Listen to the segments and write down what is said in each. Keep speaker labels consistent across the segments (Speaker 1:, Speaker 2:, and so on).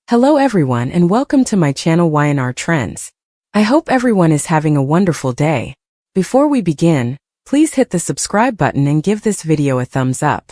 Speaker 1: Hello everyone and welcome to my channel Y&R Trends. I hope everyone is having a wonderful day. Before we begin, please hit the subscribe button and give this video a thumbs up.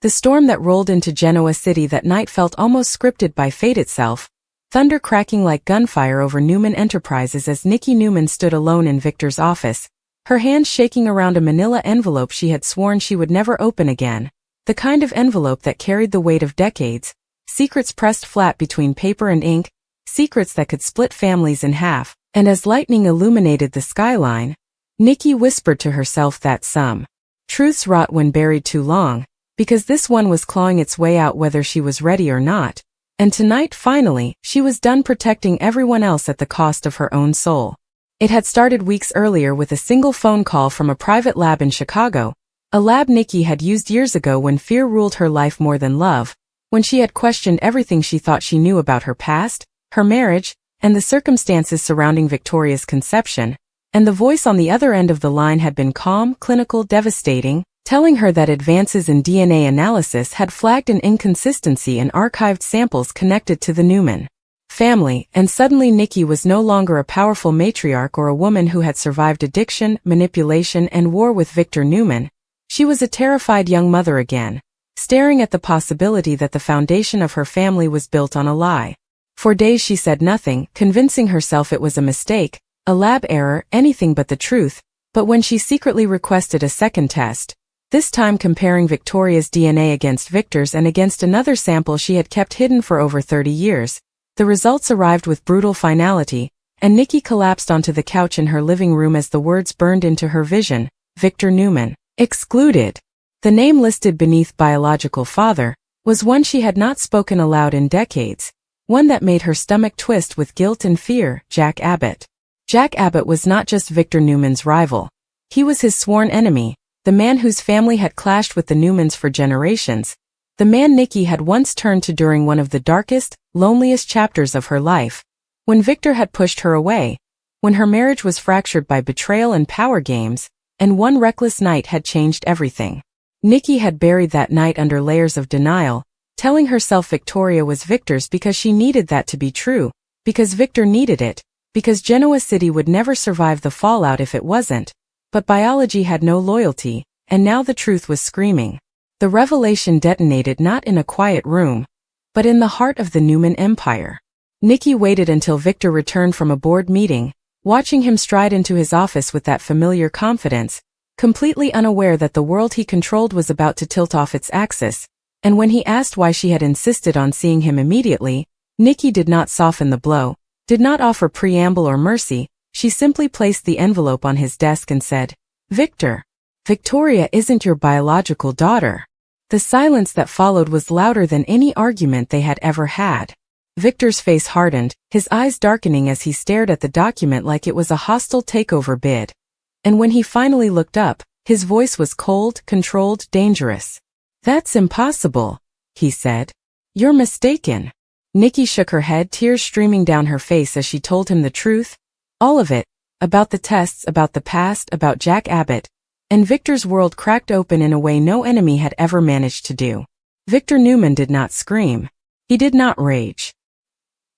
Speaker 1: The storm that rolled into Genoa City that night felt almost scripted by fate itself, thunder cracking like gunfire over Newman Enterprises as Nikki Newman stood alone in Victor's office, her hands shaking around a manila envelope she had sworn she would never open again, the kind of envelope that carried the weight of decades. Secrets pressed flat between paper and ink, secrets that could split families in half, and as lightning illuminated the skyline, Nikki whispered to herself that some truths rot when buried too long, because this one was clawing its way out whether she was ready or not, and tonight finally, she was done protecting everyone else at the cost of her own soul. It had started weeks earlier with a single phone call from a private lab in Chicago, a lab Nikki had used years ago when fear ruled her life more than love, when she had questioned everything she thought she knew about her past, her marriage, and the circumstances surrounding Victoria's conception, and the voice on the other end of the line had been calm, clinical, devastating, telling her that advances in DNA analysis had flagged an inconsistency in archived samples connected to the Newman family, and suddenly Nikki was no longer a powerful matriarch or a woman who had survived addiction, manipulation, and war with Victor Newman. She was a terrified young mother again, staring at the possibility that the foundation of her family was built on a lie. For days she said nothing, convincing herself it was a mistake, a lab error, anything but the truth, but when she secretly requested a second test, this time comparing Victoria's DNA against Victor's and against another sample she had kept hidden for over 30 years, the results arrived with brutal finality, and Nikki collapsed onto the couch in her living room as the words burned into her vision: Victor Newman, excluded. The name listed beneath biological father was one she had not spoken aloud in decades, one that made her stomach twist with guilt and fear: Jack Abbott. Jack Abbott was not just Victor Newman's rival. He was his sworn enemy, the man whose family had clashed with the Newmans for generations, the man Nikki had once turned to during one of the darkest, loneliest chapters of her life, when Victor had pushed her away, when her marriage was fractured by betrayal and power games, and one reckless night had changed everything. Nikki had buried that night under layers of denial, telling herself Victoria was Victor's because she needed that to be true, because Victor needed it, because Genoa City would never survive the fallout if it wasn't. But biology had no loyalty, and now the truth was screaming. The revelation detonated not in a quiet room, but in the heart of the Newman Empire. Nikki waited until Victor returned from a board meeting, watching him stride into his office with that familiar confidence, completely unaware that the world he controlled was about to tilt off its axis, and when he asked why she had insisted on seeing him immediately, Nikki did not soften the blow, did not offer preamble or mercy. She simply placed the envelope on his desk and said, "Victor, Victoria isn't your biological daughter." The silence that followed was louder than any argument they had ever had. Victor's face hardened, his eyes darkening as he stared at the document like it was a hostile takeover bid. And when he finally looked up, his voice was cold, controlled, dangerous. "That's impossible," he said. "You're mistaken." Nikki shook her head, tears streaming down her face as she told him the truth. All of it, about the tests, about the past, about Jack Abbott, and Victor's world cracked open in a way no enemy had ever managed to do. Victor Newman did not scream. He did not rage.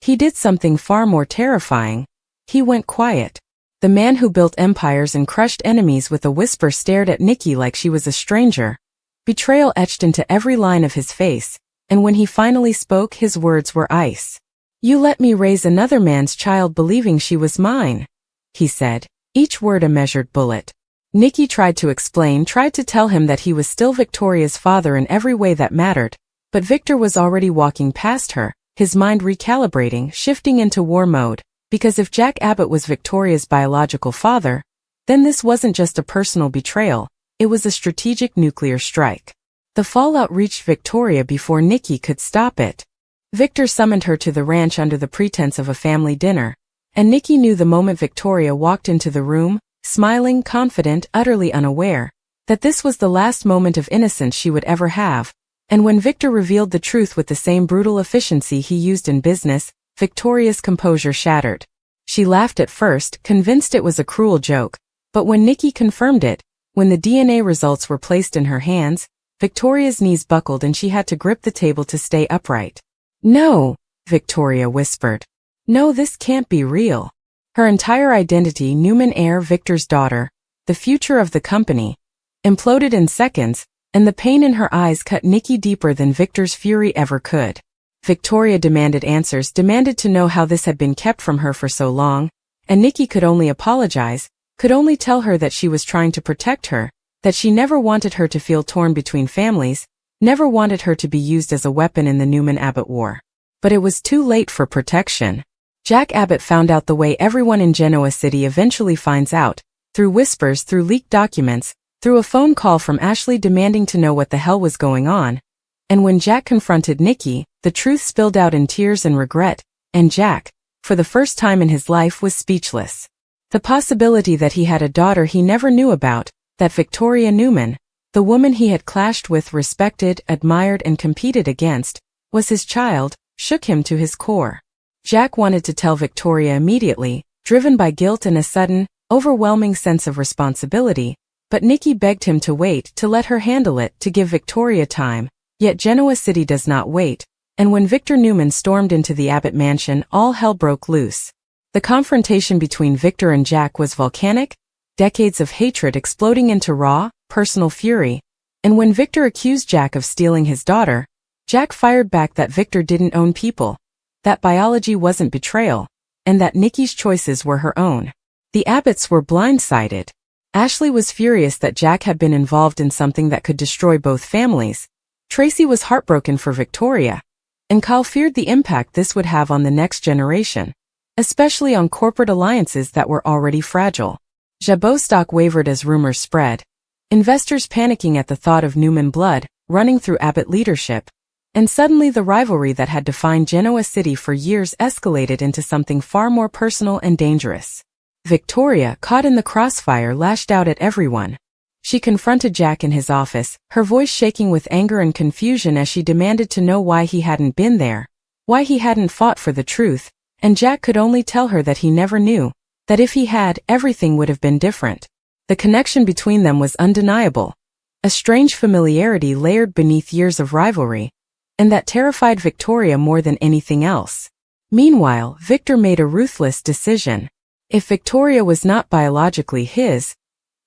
Speaker 1: He did something far more terrifying. He went quiet. The man who built empires and crushed enemies with a whisper stared at Nikki like she was a stranger. Betrayal etched into every line of his face, and when he finally spoke, his words were ice. "You let me raise another man's child believing she was mine," he said, each word a measured bullet. Nikki tried to explain, tried to tell him that he was still Victoria's father in every way that mattered, but Victor was already walking past her, his mind recalibrating, shifting into war mode. Because if Jack Abbott was Victoria's biological father, then this wasn't just a personal betrayal, it was a strategic nuclear strike. The fallout reached Victoria before Nikki could stop it. Victor summoned her to the ranch under the pretense of a family dinner, and Nikki knew the moment Victoria walked into the room, smiling, confident, utterly unaware, that this was the last moment of innocence she would ever have. And when Victor revealed the truth with the same brutal efficiency he used in business, Victoria's composure shattered. She laughed at first, convinced it was a cruel joke, but when Nikki confirmed it, when the DNA results were placed in her hands, Victoria's knees buckled and she had to grip the table to stay upright. "No," Victoria whispered. No, this can't be real. Her entire identity, Newman heir, Victor's daughter, the future of the company, imploded in seconds, and the pain in her eyes cut Nikki deeper than Victor's fury ever could. Victoria demanded answers, demanded to know how this had been kept from her for so long, and Nikki could only apologize, could only tell her that she was trying to protect her, that she never wanted her to feel torn between families, never wanted her to be used as a weapon in the Newman-Abbott war. But it was too late for protection. Jack Abbott found out the way everyone in Genoa City eventually finds out, through whispers, through leaked documents, through a phone call from Ashley demanding to know what the hell was going on. And when Jack confronted Nikki, the truth spilled out in tears and regret, and Jack, for the first time in his life, was speechless. The possibility that he had a daughter he never knew about, that Victoria Newman, the woman he had clashed with, respected, admired, and competed against, was his child, shook him to his core. Jack wanted to tell Victoria immediately, driven by guilt and a sudden, overwhelming sense of responsibility, but Nikki begged him to wait, to let her handle it, to give Victoria time. Yet Genoa City does not wait, and when Victor Newman stormed into the Abbott mansion, all hell broke loose. The confrontation between Victor and Jack was volcanic, decades of hatred exploding into raw, personal fury, and when Victor accused Jack of stealing his daughter, Jack fired back that Victor didn't own people, that biology wasn't betrayal, and that Nikki's choices were her own. The Abbotts were blindsided. Ashley was furious that Jack had been involved in something that could destroy both families. Tracy was heartbroken for Victoria, and Kyle feared the impact this would have on the next generation, especially on corporate alliances that were already fragile. Jabot stock wavered as rumors spread, investors panicking at the thought of Newman blood running through Abbott leadership, and suddenly the rivalry that had defined Genoa City for years escalated into something far more personal and dangerous. Victoria, caught in the crossfire, lashed out at everyone. She confronted Jack in his office, her voice shaking with anger and confusion as she demanded to know why he hadn't been there, why he hadn't fought for the truth, and Jack could only tell her that he never knew, that if he had, everything would have been different. The connection between them was undeniable, a strange familiarity layered beneath years of rivalry, and that terrified Victoria more than anything else. Meanwhile, Victor made a ruthless decision. If Victoria was not biologically his,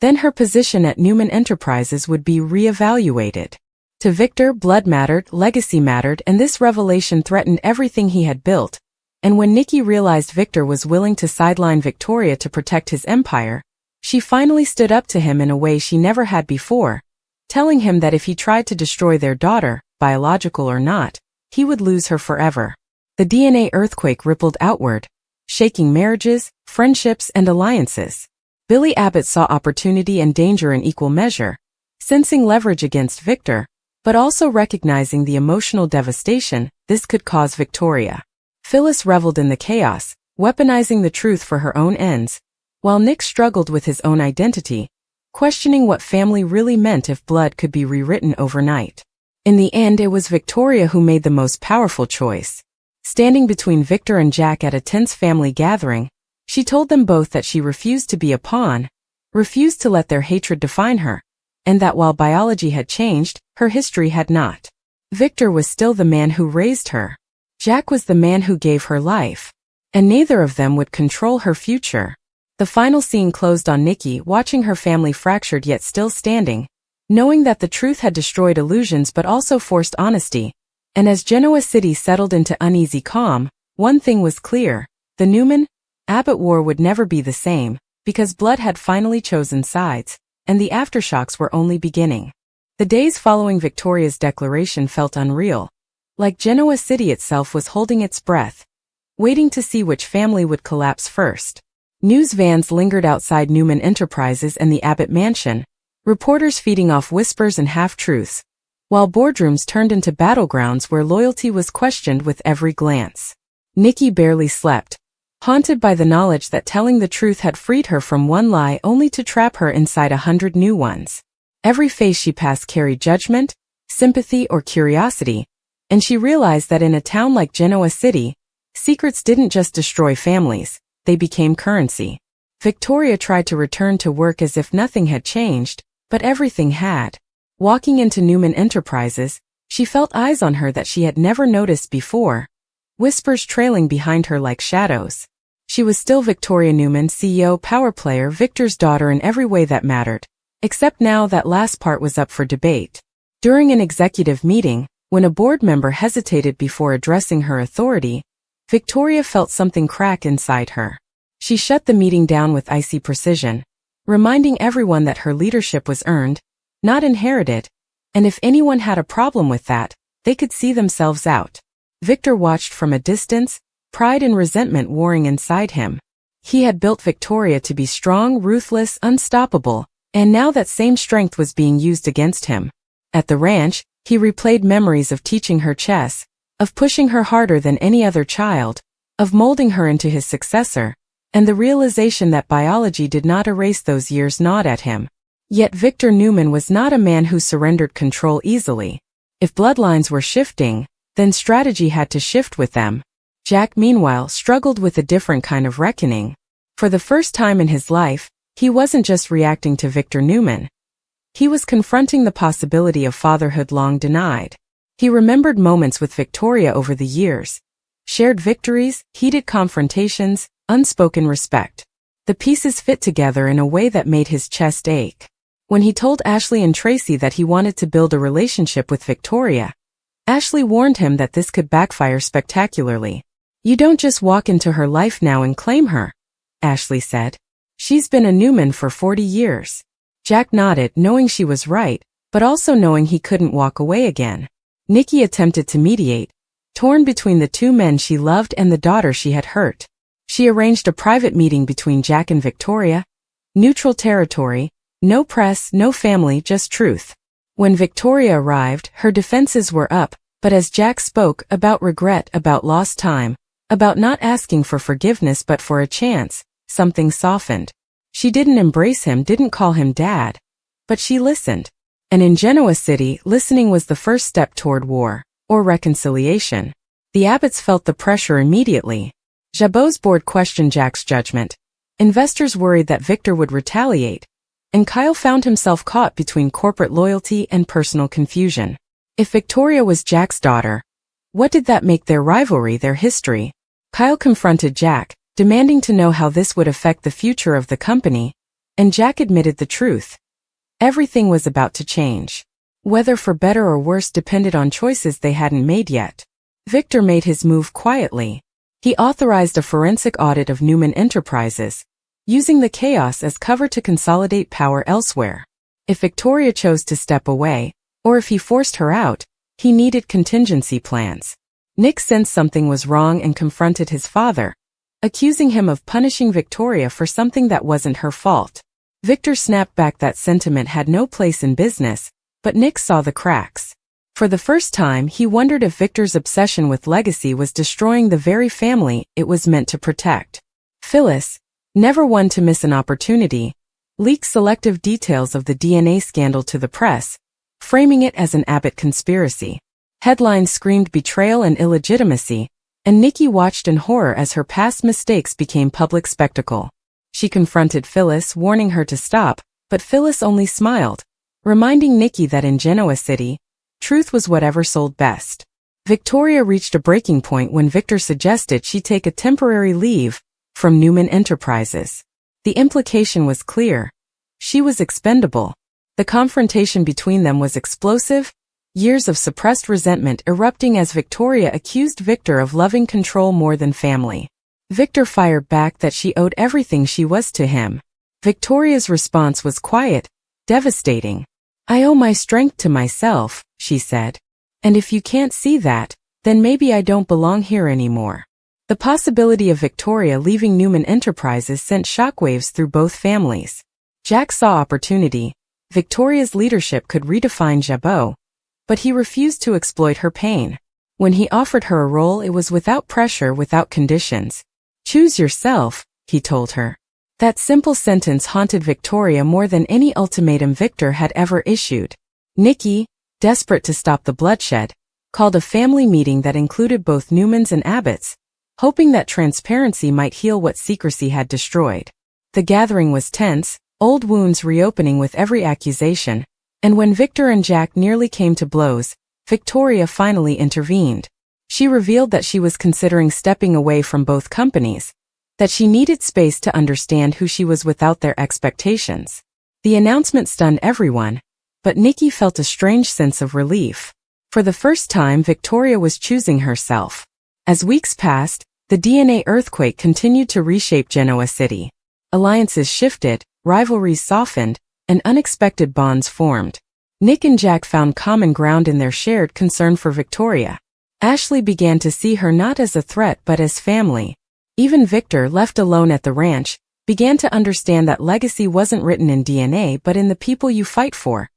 Speaker 1: then her position at Newman Enterprises would be re-evaluated. To Victor, blood mattered, legacy mattered, and this revelation threatened everything he had built. And when Nikki realized Victor was willing to sideline Victoria to protect his empire, she finally stood up to him in a way she never had before, telling him that if he tried to destroy their daughter, biological or not, he would lose her forever. The DNA earthquake rippled outward, shaking marriages, friendships, and alliances. Billy Abbott saw opportunity and danger in equal measure, sensing leverage against Victor, but also recognizing the emotional devastation this could cause Victoria. Phyllis reveled in the chaos, weaponizing the truth for her own ends, while Nick struggled with his own identity, questioning what family really meant if blood could be rewritten overnight. In the end, it was Victoria who made the most powerful choice. Standing between Victor and Jack at a tense family gathering, she told them both that she refused to be a pawn, refused to let their hatred define her, and that while biology had changed, her history had not. Victor was still the man who raised her. Jack was the man who gave her life, and neither of them would control her future. The final scene closed on Nikki watching her family fractured yet still standing, knowing that the truth had destroyed illusions but also forced honesty. And as Genoa City settled into uneasy calm, one thing was clear: the Newman-Abbott war would never be the same, because blood had finally chosen sides, and the aftershocks were only beginning. The days following Victoria's declaration felt unreal, like Genoa City itself was holding its breath, waiting to see which family would collapse first. News vans lingered outside Newman Enterprises and the Abbott mansion, reporters feeding off whispers and half-truths, while boardrooms turned into battlegrounds where loyalty was questioned with every glance. Nikki barely slept, haunted by the knowledge that telling the truth had freed her from one lie only to trap her inside 100 new ones. Every face she passed carried judgment, sympathy, or curiosity, and she realized that in a town like Genoa City, secrets didn't just destroy families, they became currency. Victoria tried to return to work as if nothing had changed, but everything had. Walking into Newman Enterprises, she felt eyes on her that she had never noticed before. whispers trailing behind her like shadows. She was still Victoria Newman, CEO, power player, Victor's daughter in every way that mattered. Except now that last part was up for debate. During an executive meeting, when a board member hesitated before addressing her authority, Victoria felt something crack inside her. She shut the meeting down with icy precision, reminding everyone that her leadership was earned, not inherited, and if anyone had a problem with that, they could see themselves out. Victor watched from a distance, pride and resentment warring inside him. He had built Victoria to be strong, ruthless, unstoppable, and now that same strength was being used against him. At the ranch, he replayed memories of teaching her chess, of pushing her harder than any other child, of molding her into his successor, and the realization that biology did not erase those years gnawed at him. Yet Victor Newman was not a man who surrendered control easily. If bloodlines were shifting, then strategy had to shift with them. Jack, meanwhile, struggled with a different kind of reckoning. For the first time in his life, he wasn't just reacting to Victor Newman. He was confronting the possibility of fatherhood long denied. He remembered moments with Victoria over the years. Shared victories, heated confrontations, unspoken respect. The pieces fit together in a way that made his chest ache. When he told Ashley and Tracy that he wanted to build a relationship with Victoria, Ashley warned him that this could backfire spectacularly. "You don't just walk into her life now and claim her," Ashley said. "She's been a Newman for 40 years. Jack nodded, knowing she was right, but also knowing he couldn't walk away again. Nikki attempted to mediate, torn between the two men she loved and the daughter she had hurt. She arranged a private meeting between Jack and Victoria. Neutral territory, no press, no family, just truth. When Victoria arrived, her defenses were up, but as Jack spoke about regret, about lost time, about not asking for forgiveness but for a chance, something softened. She didn't embrace him, didn't call him dad, but she listened. And in Genoa City, listening was the first step toward war, or reconciliation. The Abbotts felt the pressure immediately. Jabot's board questioned Jack's judgment. Investors worried that Victor would retaliate, and Kyle found himself caught between corporate loyalty and personal confusion. If Victoria was Jack's daughter, what did that make their rivalry, their history? Kyle confronted Jack, demanding to know how this would affect the future of the company, and Jack admitted the truth. Everything was about to change. Whether for better or worse depended on choices they hadn't made yet. Victor made his move quietly. He authorized a forensic audit of Newman Enterprises, using the chaos as cover to consolidate power elsewhere. If Victoria chose to step away, or if he forced her out, he needed contingency plans. Nick sensed something was wrong and confronted his father, accusing him of punishing Victoria for something that wasn't her fault. Victor snapped back that sentiment had no place in business, but Nick saw the cracks. For the first time, he wondered if Victor's obsession with legacy was destroying the very family it was meant to protect. Phyllis, never one to miss an opportunity, leaked selective details of the DNA scandal to the press, framing it as an Abbott conspiracy. Headlines screamed betrayal and illegitimacy, and Nikki watched in horror as her past mistakes became public spectacle. She confronted Phyllis, warning her to stop, but Phyllis only smiled, reminding Nikki that in Genoa City, truth was whatever sold best. Victoria reached a breaking point when Victor suggested she take a temporary leave from Newman Enterprises. The implication was clear. She was expendable. The confrontation between them was explosive, years of suppressed resentment erupting as Victoria accused Victor of loving control more than family. Victor fired back that she owed everything she was to him. Victoria's response was quiet, devastating. "I owe my strength to myself," she said. "And if you can't see that, then maybe I don't belong here anymore." The possibility of Victoria leaving Newman Enterprises sent shockwaves through both families. Jack saw opportunity. Victoria's leadership could redefine Jabot, but he refused to exploit her pain. When he offered her a role, it was without pressure, without conditions. "Choose yourself," he told her. That simple sentence haunted Victoria more than any ultimatum Victor had ever issued. Nikki, desperate to stop the bloodshed, called a family meeting that included both Newmans and Abbotts, hoping that transparency might heal what secrecy had destroyed. The gathering was tense, old wounds reopening with every accusation, and when Victor and Jack nearly came to blows, Victoria finally intervened. She revealed that she was considering stepping away from both companies, that she needed space to understand who she was without their expectations. The announcement stunned everyone, but Nikki felt a strange sense of relief. For the first time, Victoria was choosing herself. As weeks passed, the DNA earthquake continued to reshape Genoa City. Alliances shifted, rivalries softened, and unexpected bonds formed. Nick and Jack found common ground in their shared concern for Victoria. Ashley began to see her not as a threat but as family. Even Victor, left alone at the ranch, began to understand that legacy wasn't written in DNA but in the people you fight for,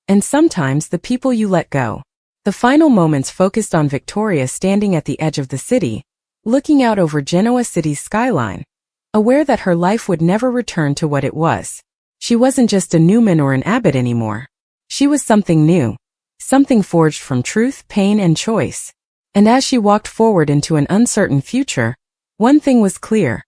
Speaker 1: and sometimes the people you let go. The final moments focused on Victoria standing at the edge of the city, looking out over Genoa City's skyline, aware that her life would never return to what it was. She wasn't just a Newman or an Abbott anymore. She was something new, something forged from truth, pain, and choice. And as she walked forward into an uncertain future, one thing was clear.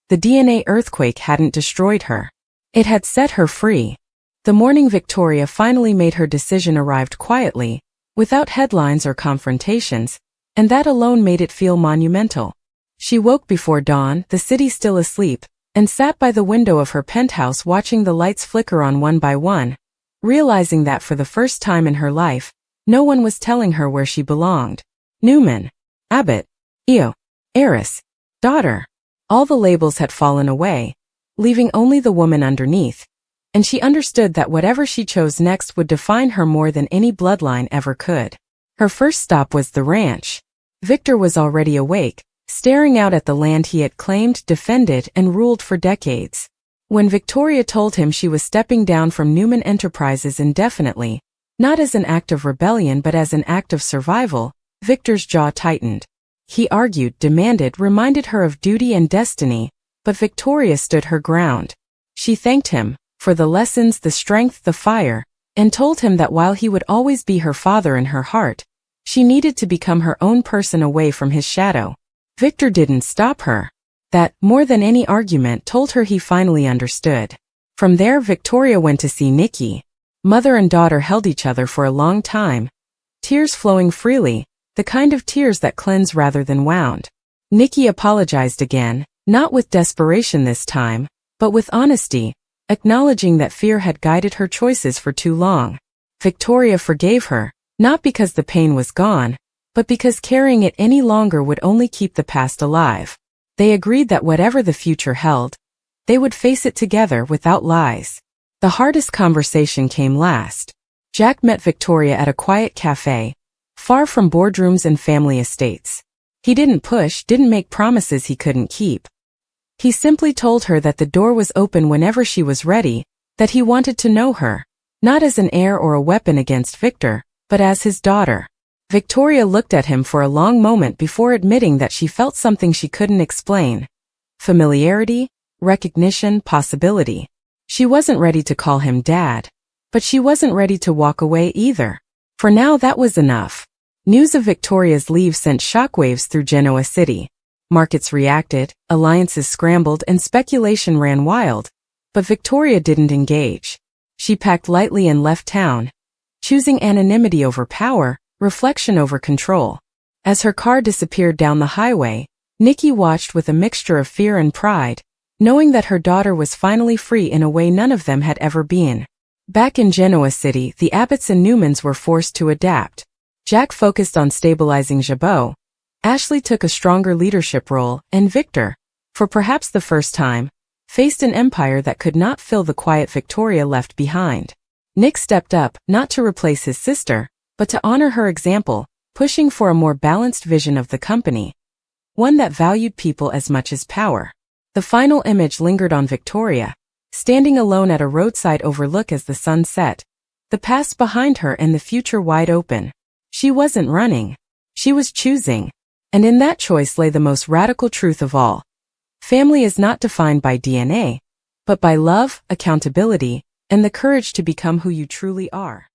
Speaker 1: The DNA earthquake hadn't destroyed her. It had set her free. The morning Victoria finally made her decision arrived quietly, without headlines or confrontations, and that alone made it feel monumental. She woke before dawn, the city still asleep, and sat by the window of her penthouse watching the lights flicker on one by one, realizing that for the first time in her life, no one was telling her where she belonged. Newman, Abbott, Eo, heiress, daughter. All the labels had fallen away, leaving only the woman underneath, and she understood that whatever she chose next would define her more than any bloodline ever could. Her first stop was the ranch. Victor was already awake, staring out at the land he had claimed, defended, and ruled for decades. When Victoria told him she was stepping down from Newman Enterprises indefinitely, not as an act of rebellion but as an act of survival, Victor's jaw tightened. He argued, demanded, reminded her of duty and destiny, but Victoria stood her ground. She thanked him for the lessons, the strength, the fire, and told him that while he would always be her father in her heart, she needed to become her own person away from his shadow. Victor didn't stop her. That, more than any argument, told her he finally understood. From there, Victoria went to see Nikki. Mother and daughter held each other for a long time, tears flowing freely, the kind of tears that cleanse rather than wound. Nikki apologized again, not with desperation this time, but with honesty, acknowledging that fear had guided her choices for too long. Victoria forgave her, not because the pain was gone, but because carrying it any longer would only keep the past alive. They agreed that whatever the future held, they would face it together without lies. The hardest conversation came last. Jack met Victoria at a quiet cafe, far from boardrooms and family estates. He didn't push, didn't make promises he couldn't keep. He simply told her that the door was open whenever she was ready, that he wanted to know her, not as an heir or a weapon against Victor, but as his daughter. Victoria looked at him for a long moment before admitting that she felt something she couldn't explain. Familiarity, recognition, possibility. She wasn't ready to call him dad, but she wasn't ready to walk away either. For now, that was enough. News of Victoria's leave sent shockwaves through Genoa City. Markets reacted, alliances scrambled, and speculation ran wild. But Victoria didn't engage. She packed lightly and left town, choosing anonymity over power, reflection over control. As her car disappeared down the highway, Nikki watched with a mixture of fear and pride, knowing that her daughter was finally free in a way none of them had ever been. Back in Genoa City, the Abbotts and Newmans were forced to adapt. Jack focused on stabilizing Jabot. Ashley took a stronger leadership role, and Victor, for perhaps the first time, faced an empire that could not fill the quiet Victoria left behind. Nick stepped up, not to replace his sister, but to honor her example, pushing for a more balanced vision of the company, one that valued people as much as power. The final image lingered on Victoria, standing alone at a roadside overlook as the sun set, the past behind her and the future wide open. She wasn't running. She was choosing. And in that choice lay the most radical truth of all. Family is not defined by DNA, but by love, accountability, and the courage to become who you truly are.